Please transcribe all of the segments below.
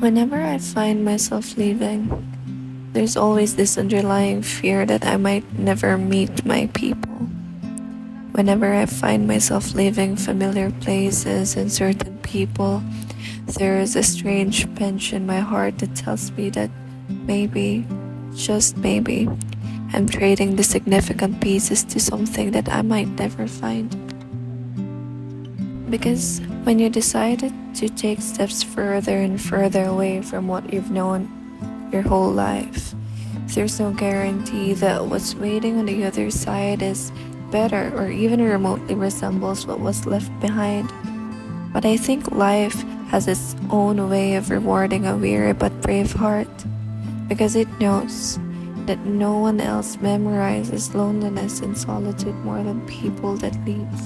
Whenever I find myself leaving, there's always this underlying fear that I might never meet my people. Whenever I find myself leaving familiar places and certain people, there is a strange pinch in my heart that tells me that maybe, just maybe, I'm trading the significant pieces to something that I might never find. Because when you decided to take steps further and further away from what you've known your whole life, there's no guarantee that what's waiting on the other side is better or even remotely resembles what was left behind. But I think life has its own way of rewarding a weary but brave heart, because it knows that no one else memorizes loneliness and solitude more than people that leave.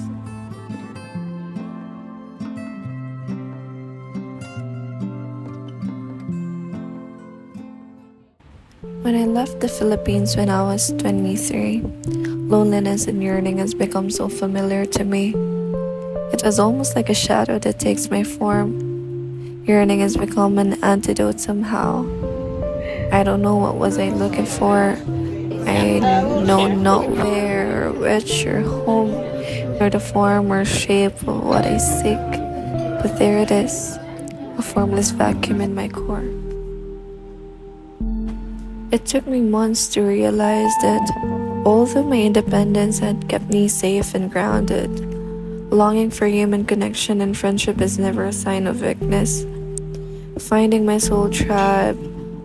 When I left the Philippines when I was 23, loneliness and yearning has become so familiar to me. It was almost like a shadow that takes my form. Yearning has become an antidote somehow. I don't know what was I looking for. I know not where or which or whom, nor the form or shape of what I seek. But there it is, a formless vacuum in my core. It took me months to realize that although my independence had kept me safe and grounded, longing for human connection and friendship is never a sign of weakness. Finding my soul tribe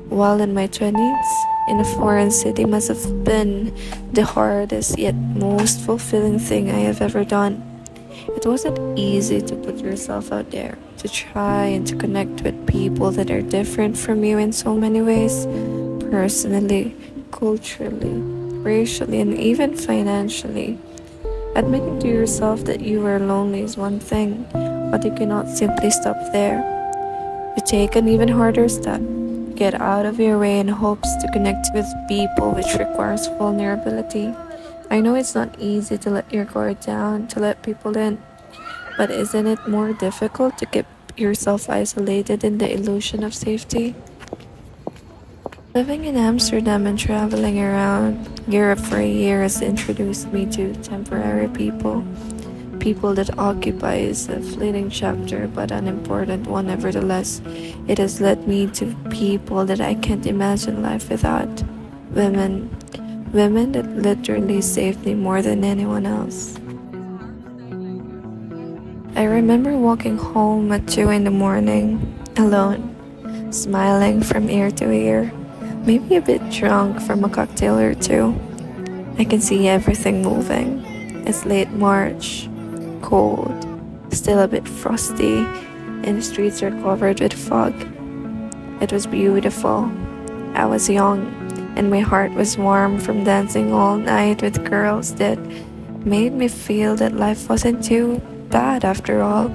while in my 20s in a foreign city must have been the hardest yet most fulfilling thing I have ever done. It wasn't easy to put yourself out there, to try and to connect with people that are different from you in so many ways, personally, culturally, racially, and even financially. Admitting to yourself that you are lonely is one thing, but you cannot simply stop there. You take an even harder step. Get out of your way in hopes to connect with people, which requires vulnerability. I know it's not easy to let your guard down, to let people in, but isn't it more difficult to keep yourself isolated in the illusion of safety? Living in Amsterdam and traveling around Europe for a year has introduced me to temporary people. People that occupies a fleeting chapter but an important one nevertheless. It has led me to people that I can't imagine life without. Women. Women that literally saved me more than anyone else. I remember walking home at 2 in the morning, alone, smiling from ear to ear, maybe a bit drunk from a cocktail or two. I can see everything moving. It's late March, cold, still a bit frosty, and the streets are covered with fog. It was beautiful. I was young, and my heart was warm from dancing all night with girls that made me feel that life wasn't too bad after all.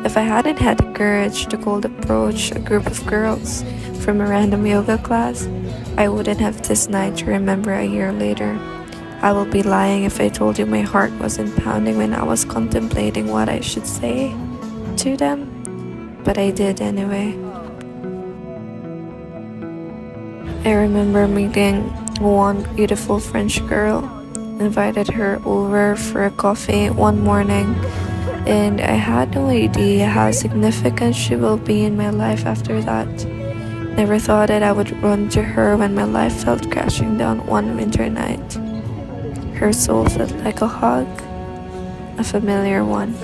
If I hadn't had the courage to cold approach a group of girls from a random yoga class, I wouldn't have this night to remember a year later. I will be lying if I told you my heart wasn't pounding when I was contemplating what I should say to them, but I did anyway. I remember meeting one beautiful French girl, invited her over for a coffee one morning, and I had no idea how significant she will be in my life after that. Never thought that I would run to her when my life felt crashing down one winter night. Her soul felt like a hug, a familiar one.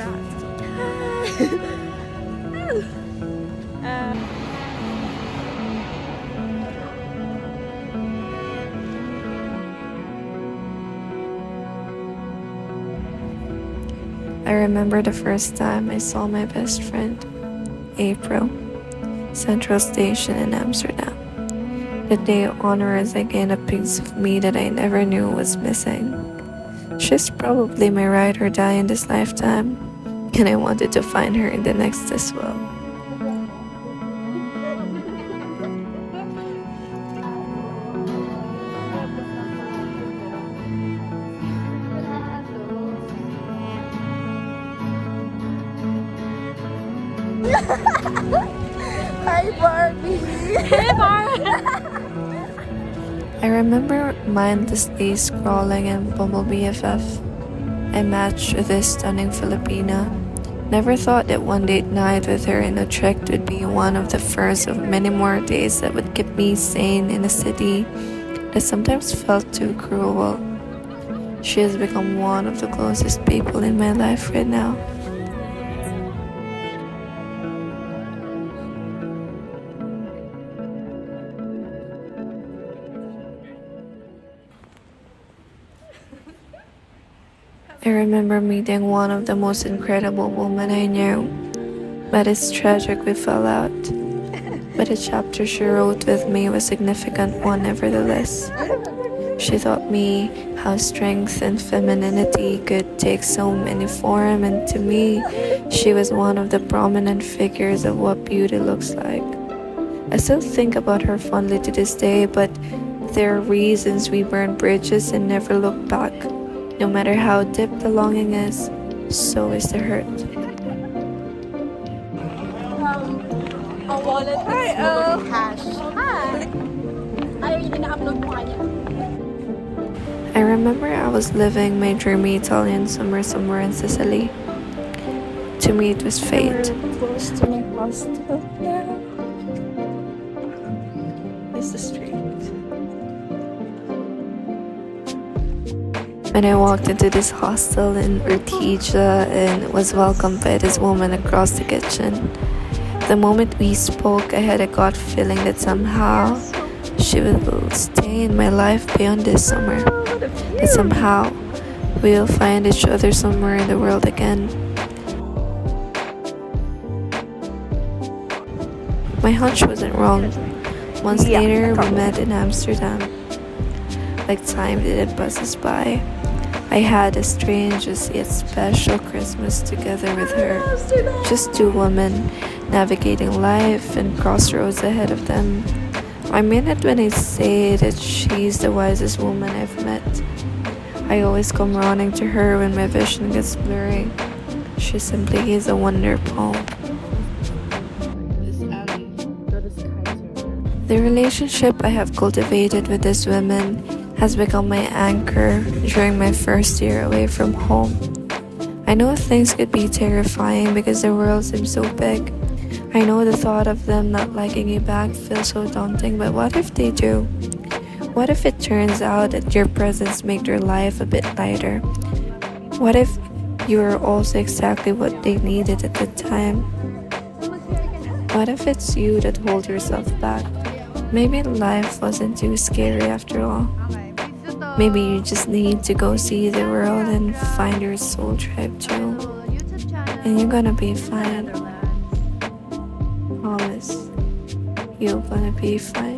I remember the first time I saw my best friend, April, Central Station in Amsterdam. The day onwards I gained a piece of me that I never knew was missing. She's probably my ride or die in this lifetime, and I wanted to find her in the next as well. Hi, Barbie! Hey, Barbie! I remember mindlessly scrolling in Bumble BFF. I matched with this stunning Filipina. Never thought that one date night with her in Utrecht would be one of the first of many more days that would keep me sane in a city that sometimes felt too cruel. She has become one of the closest people in my life right now. I remember meeting one of the most incredible women I knew, but it's tragic we fell out. But the chapter she wrote with me was a significant one nevertheless. She taught me how strength and femininity could take so many forms, and to me, she was one of the prominent figures of what beauty looks like. I still think about her fondly to this day, but there are reasons we burn bridges and never look back. No matter how deep the longing is, so is the hurt. A wallet Hi, with cash. Hi! Ayaw niya na-upload mo kanya. I remember I was living my dreamy Italian summer somewhere in Sicily. To me, it was fate. Close to my hostel now. It's the street. When I walked into this hostel in Urtigia and was welcomed by this woman across the kitchen, the moment we spoke, I had a gut feeling that somehow she will stay in my life beyond this summer. That somehow we'll find each other somewhere in the world again. My hunch wasn't wrong. Months later, we met in Amsterdam. Like time didn't pass us by. I had a strange yet special Christmas together with her. Just two women navigating life and crossroads ahead of them. I mean it when I say that she's the wisest woman I've met. I always come running to her when my vision gets blurry. She simply is a wonder poem. The relationship I have cultivated with this woman has become my anchor during my first year away from home. I know things could be terrifying because the world seems so big. I know the thought of them not liking you back feels so daunting, but what if they do? What if it turns out that your presence made their life a bit lighter? What if you are also exactly what they needed at the time? What if it's you that hold yourself back? Maybe life wasn't too scary after all. Maybe you just need to go see the world and find your soul tribe too. And you're gonna be fine. Promise. You're gonna be fine.